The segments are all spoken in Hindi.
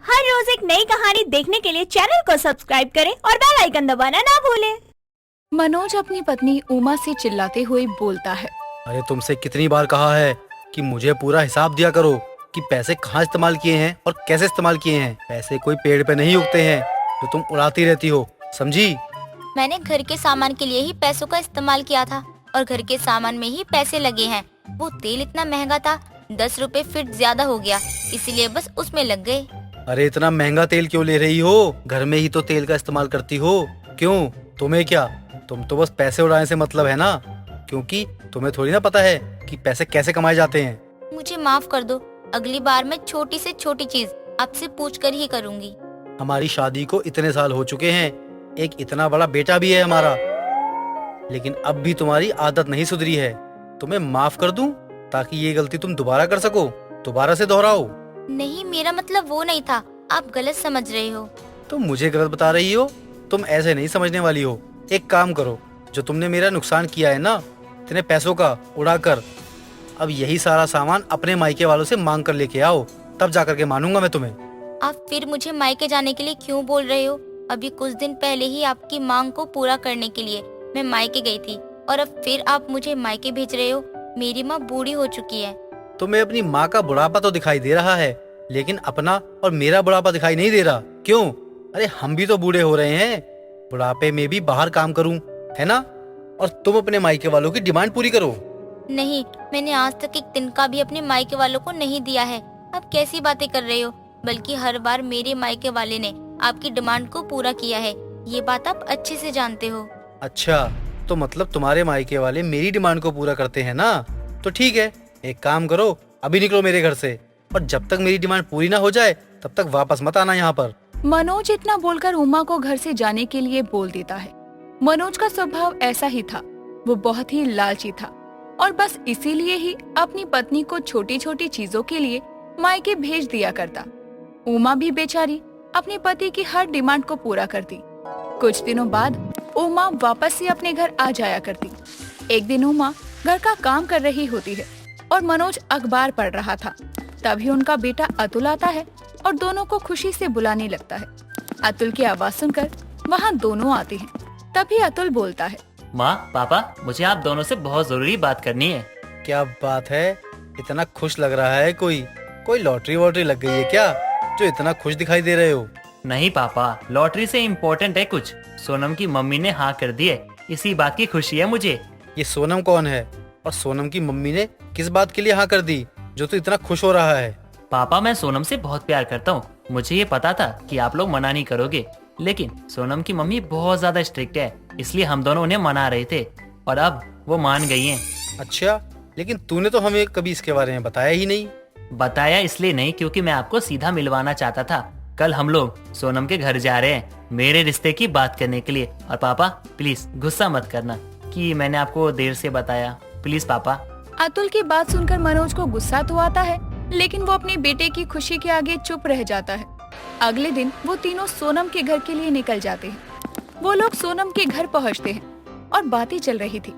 हर रोज एक नई कहानी देखने के लिए चैनल को सब्सक्राइब करें और बेल आइकन दबाना ना भूलें। मनोज अपनी पत्नी उमा से चिल्लाते हुए बोलता है। अरे तुमसे कितनी बार कहा है कि मुझे पूरा हिसाब दिया करो कि पैसे कहाँ इस्तेमाल किए हैं और कैसे इस्तेमाल किए हैं। पैसे कोई पेड़ पे नहीं उगते हैं जो तुम उड़ाती रहती हो, समझी? मैंने घर के सामान के लिए ही पैसों का इस्तेमाल किया था और घर के सामान में ही पैसे लगे हैं। वो तेल इतना महंगा था, 10 रुपए फीट ज्यादा हो गया, इसीलिए बस उसमें लग गए। अरे इतना महंगा तेल क्यों ले रही हो? घर में ही तो तेल का इस्तेमाल करती हो। क्यों? तुम्हें क्या, तुम तो बस पैसे उड़ाने से मतलब है ना, क्योंकि तुम्हें थोड़ी ना पता है कि पैसे कैसे कमाए जाते हैं। मुझे माफ कर दो, अगली बार मैं छोटी से छोटी चीज आपसे पूछ कर ही करूँगी। हमारी शादी को इतने साल हो चुके हैं, एक इतना बड़ा बेटा भी है हमारा, लेकिन अब भी तुम्हारी आदत नहीं सुधरी है। तुम्हें माफ कर दूं ताकि ये गलती तुम दोबारा कर सको, दोबारा से दोहराओ। नहीं, मेरा मतलब वो नहीं था, आप गलत समझ रहे हो। तुम मुझे गलत बता रही हो? तुम ऐसे नहीं समझने वाली हो। एक काम करो, जो तुमने मेरा नुकसान किया है ना इतने पैसों का उड़ाकर, अब यही सारा सामान अपने मायके वालों से मांग कर लेके आओ, तब जाकर के मानूंगा मैं तुम्हें। आप फिर मुझे मायके जाने के लिए क्यों बोल रहे हो? अभी कुछ दिन पहले ही आपकी मांग को पूरा करने के लिए मैं मायके गई थी और अब फिर आप मुझे मायके भेज रहे हो। मेरी माँ बूढ़ी हो चुकी है। तुम्हें अपनी माँ का बुढ़ापा तो दिखाई दे रहा है, लेकिन अपना और मेरा बुढ़ापा दिखाई नहीं दे रहा। क्यों? अरे हम भी तो बूढ़े हो रहे हैं, बुढ़ापे में भी बाहर काम करूं, है ना? और तुम अपने मायके वालों की डिमांड पूरी करो। नहीं, मैंने आज तक एक तिनका भी अपने मायके वालों को नहीं दिया है। आप कैसी बातें कर रहे हो? बल्कि हर बार मेरे मायके वाले ने आपकी डिमांड को पूरा किया है, ये बात आप अच्छे से जानते हो। अच्छा, तो मतलब तुम्हारे मायके वाले मेरी डिमांड को पूरा करते हैं ना? तो ठीक है, एक काम करो, अभी निकलो मेरे घर से, और जब तक मेरी डिमांड पूरी ना हो जाए तब तक वापस मत आना यहाँ पर। मनोज इतना बोलकर उमा को घर से जाने के लिए बोल देता है। मनोज का स्वभाव ऐसा ही था, वो बहुत ही लालची था और बस इसीलिए ही अपनी पत्नी को छोटी छोटी चीजों के लिए मायके भेज दिया करता। उमा भी बेचारी अपने पति की हर डिमांड को पूरा करती। कुछ दिनों बाद उमा वापस से अपने घर आ जाया करती। एक दिन उमा घर का काम कर रही होती है और मनोज अखबार पढ़ रहा था। तभी उनका बेटा अतुल आता है और दोनों को खुशी से बुलाने लगता है। अतुल की आवाज सुनकर वहाँ दोनों आते हैं। तभी अतुल बोलता है, माँ, पापा, मुझे आप दोनों से बहुत जरूरी बात करनी है। क्या बात है? इतना खुश लग रहा है। कोई लॉटरी वॉटरी लग गई है क्या, जो इतना खुश दिखाई दे रहे हो? नहीं पापा, लॉटरी से इम्पोर्टेंट है कुछ। सोनम की मम्मी ने हाँ कर दी है, इसी बात की खुशी है मुझे। ये सोनम कौन है और सोनम की मम्मी ने किस बात के लिए हाँ कर दी जो तू इतना खुश हो रहा है? पापा, मैं सोनम से बहुत प्यार करता हूँ। मुझे ये पता था कि आप लोग मना नहीं करोगे, लेकिन सोनम की मम्मी बहुत ज्यादा स्ट्रिक्ट है, इसलिए हम दोनों उन्हें मना रहे थे और अब वो मान गई हैं। अच्छा, लेकिन तूने तो हमें कभी इसके बारे में बताया ही नहीं। बताया इसलिए नहीं क्योंकि मैं आपको सीधा मिलवाना चाहता था। कल हम लोग सोनम के घर जा रहे हैं मेरे रिश्ते की बात करने के लिए। और पापा प्लीज गुस्सा मत करना कि मैंने आपको देर से बताया, प्लीज पापा। अतुल की बात सुनकर मनोज को गुस्सा तो आता है, लेकिन वो अपने बेटे की खुशी के आगे चुप रह जाता है। अगले दिन वो तीनों सोनम के घर के लिए निकल जाते हैं। वो लोग सोनम के घर पहुंचते हैं और बातें चल रही थी।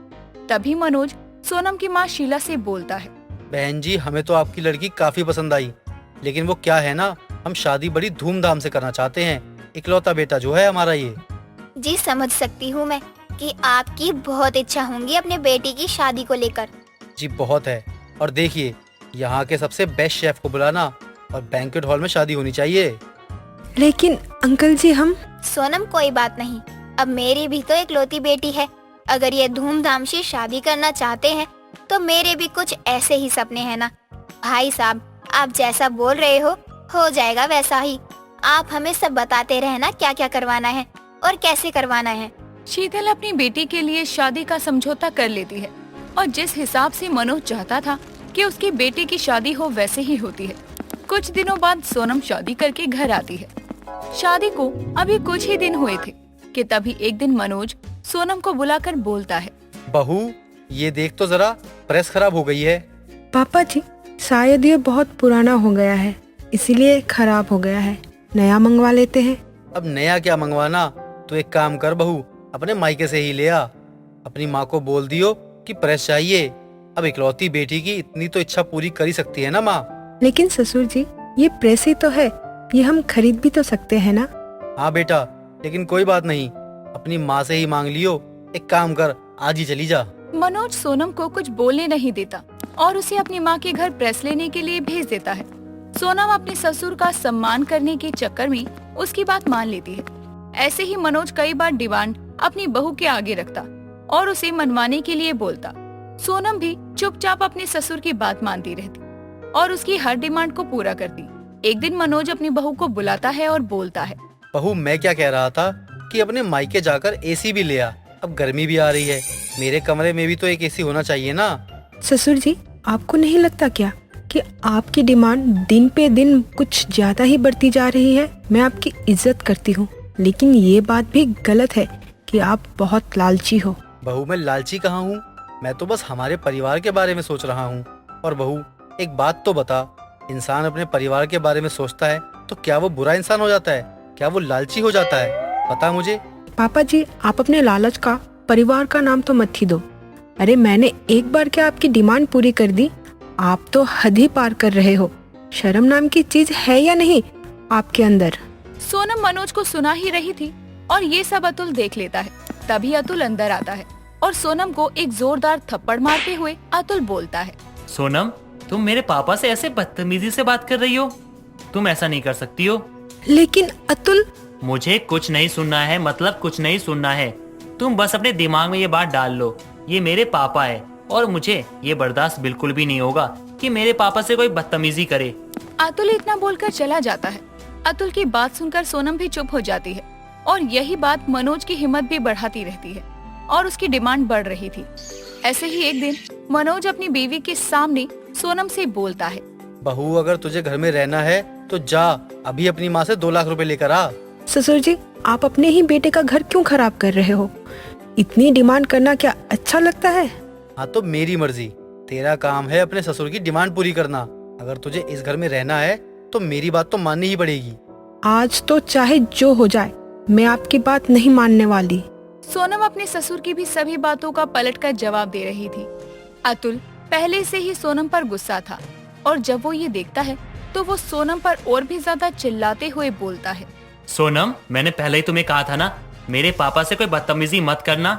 तभी मनोज सोनम की माँ शीला से बोलता है, बहन जी, हमें तो आपकी लड़की काफी पसंद आई, लेकिन वो क्या है ना, हम शादी बड़ी धूमधाम से करना चाहते हैं। इकलौता बेटा जो है हमारा ये। जी, समझ सकती हूँ मैं कि आपकी बहुत इच्छा होंगी अपने बेटी की शादी को लेकर। जी बहुत है। और देखिए, यहाँ के सबसे बेस्ट शेफ को बुलाना और बैंक्वेट हॉल में शादी होनी चाहिए। लेकिन अंकल जी, हम सोनम, कोई बात नहीं, अब मेरी भी तो इकलौती बेटी है। अगर ये धूमधाम से शादी करना चाहते हैं तो मेरे भी कुछ ऐसे ही सपने हैं ना। भाई साहब, आप जैसा बोल रहे हो जाएगा वैसा ही। आप हमें सब बताते रहना क्या क्या करवाना है और कैसे करवाना है। शीतल अपनी बेटी के लिए शादी का समझौता कर लेती है और जिस हिसाब से मनोज चाहता था कि उसकी बेटी की शादी हो वैसे ही होती है। कुछ दिनों बाद सोनम शादी करके घर आती है। शादी को अभी कुछ ही दिन हुए थे कि तभी एक दिन मनोज सोनम को बुलाकर बोलता है, बहू, ये देख तो जरा, प्रेस खराब हो गई है। पापा जी, शायद ये बहुत पुराना हो गया है, इसीलिए खराब हो गया है। नया मंगवा लेते हैं। अब नया क्या मंगवाना, तो एक काम कर बहू, अपने मायके से ही ले आ। अपनी माँ को बोल दियो कि प्रेस चाहिए। अब इकलौती बेटी की इतनी तो इच्छा पूरी कर ही सकती है ना माँ। लेकिन ससुर जी, ये प्रेस ही तो है, ये हम खरीद भी तो सकते हैं ना। हाँ बेटा, लेकिन कोई बात नहीं, अपनी माँ से ही मांग लियो। एक काम कर, आज ही चली जा। मनोज सोनम को कुछ बोलने नहीं देता और उसे अपनी माँ के घर प्रेस लेने के लिए भेज देता है। सोनम अपने ससुर का सम्मान करने के चक्कर में उसकी बात मान लेती है। ऐसे ही मनोज कई बार डिमांड अपनी बहू के आगे रखता और उसे मनवाने के लिए बोलता। सोनम भी चुपचाप अपने ससुर की बात मानती रहती और उसकी हर डिमांड को पूरा करती। एक दिन मनोज अपनी बहू को बुलाता है और बोलता है, बहू, मैं क्या कह रहा था कि अपने मायके जाकर एसी भी ले आ। अब गर्मी भी आ रही है, मेरे कमरे में भी तो एक एसी होना चाहिए ना। ससुर जी, आपको नहीं लगता क्या कि आपकी डिमांड दिन पे दिन कुछ ज्यादा ही बढ़ती जा रही है? मैं आपकी इज्जत करती हूँ, लेकिन ये बात भी गलत है कि आप बहुत लालची हो। बहू, मैं लालची कहाँ हूँ? मैं तो बस हमारे परिवार के बारे में सोच रहा हूँ। और बहू, एक बात तो बता, इंसान अपने परिवार के बारे में सोचता है तो क्या वो बुरा इंसान हो जाता है? क्या वो लालची हो जाता है? बता मुझे। पापा जी, आप अपने लालच का परिवार का नाम तो मत ही दो। अरे मैंने एक बार क्या आपकी डिमांड पूरी कर दी? आप तो हद ही पार कर रहे हो। शर्म नाम की चीज है या नहीं आपके अंदर? सोनम मनोज को सुना ही रही थी और ये सब अतुल देख लेता है। तभी अतुल अंदर आता है और सोनम को एक जोरदार थप्पड़ मारते हुए अतुल बोलता है, सोनम, तुम मेरे पापा से ऐसे बदतमीजी से बात कर रही हो? तुम ऐसा नहीं कर सकती हो। लेकिन अतुल। मुझे कुछ नहीं सुनना है, मतलब कुछ नहीं सुनना है। तुम बस अपने दिमाग में ये बात डाल लो, ये मेरे पापा है और मुझे ये बर्दाश्त बिल्कुल भी नहीं होगा कि मेरे पापा से कोई बदतमीजी करे। अतुल इतना बोलकर चला जाता है। अतुल की बात सुनकर सोनम भी चुप हो जाती है और यही बात मनोज की हिम्मत भी बढ़ाती रहती है और उसकी डिमांड बढ़ रही थी। ऐसे ही एक दिन मनोज अपनी बीवी के सामने सोनम से बोलता है, बहू, अगर तुझे घर में रहना है तो जा, अभी अपनी माँ से 2 लाख रुपए लेकर आ। ससुर जी, आप अपने ही बेटे का घर क्यों खराब कर रहे हो? इतनी डिमांड करना क्या अच्छा लगता है? हाँ तो मेरी मर्जी, तेरा काम है अपने ससुर की डिमांड पूरी करना। अगर तुझे इस घर में रहना है तो मेरी बात तो माननी ही पड़ेगी। आज तो चाहे जो हो जाए, मैं आपकी बात नहीं मानने वाली। सोनम अपने ससुर की भी सभी बातों का पलटकर जवाब दे रही थी। अतुल पहले से ही सोनम पर गुस्सा था और जब वो ये देखता है तो वो सोनम पर और भी ज्यादा चिल्लाते हुए बोलता है, सोनम, मैंने पहले ही तुम्हें कहा था ना, मेरे पापा से कोई बदतमीजी मत करना।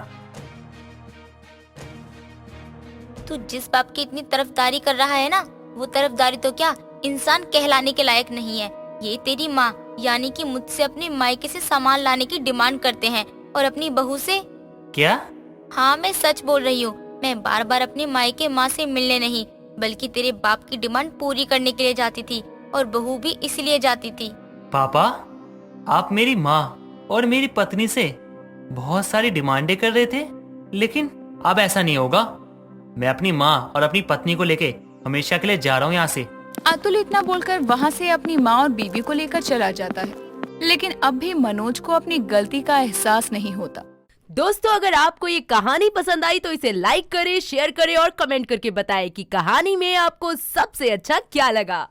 तू जिस बाप की इतनी तरफदारी कर रहा है ना, वो तरफदारी तो क्या इंसान कहलाने के लायक नहीं है। ये तेरी माँ यानी कि मुझसे अपने मायके से सामान लाने की डिमांड करते हैं और अपनी बहू से। क्या? हाँ, मैं सच बोल रही हूँ। मैं बार बार अपने मायके माँ से मिलने नहीं, बल्कि तेरे बाप की डिमांड पूरी करने के लिए जाती थी और बहू भी इसलिए जाती थी। पापा, आप मेरी माँ और मेरी पत्नी से बहुत सारी डिमांडें कर रहे थे, लेकिन अब ऐसा नहीं होगा। मैं अपनी माँ और अपनी पत्नी को लेके हमेशा के लिए जा रहा हूँ यहाँ से। अतुल इतना बोलकर वहाँ से अपनी माँ और बीवी को लेकर चला जाता है, लेकिन अब भी मनोज को अपनी गलती का एहसास नहीं होता। दोस्तों, अगर आपको ये कहानी पसंद आई तो इसे लाइक करें, शेयर करें और कमेंट करके बताएं कि कहानी में आपको सबसे अच्छा क्या लगा।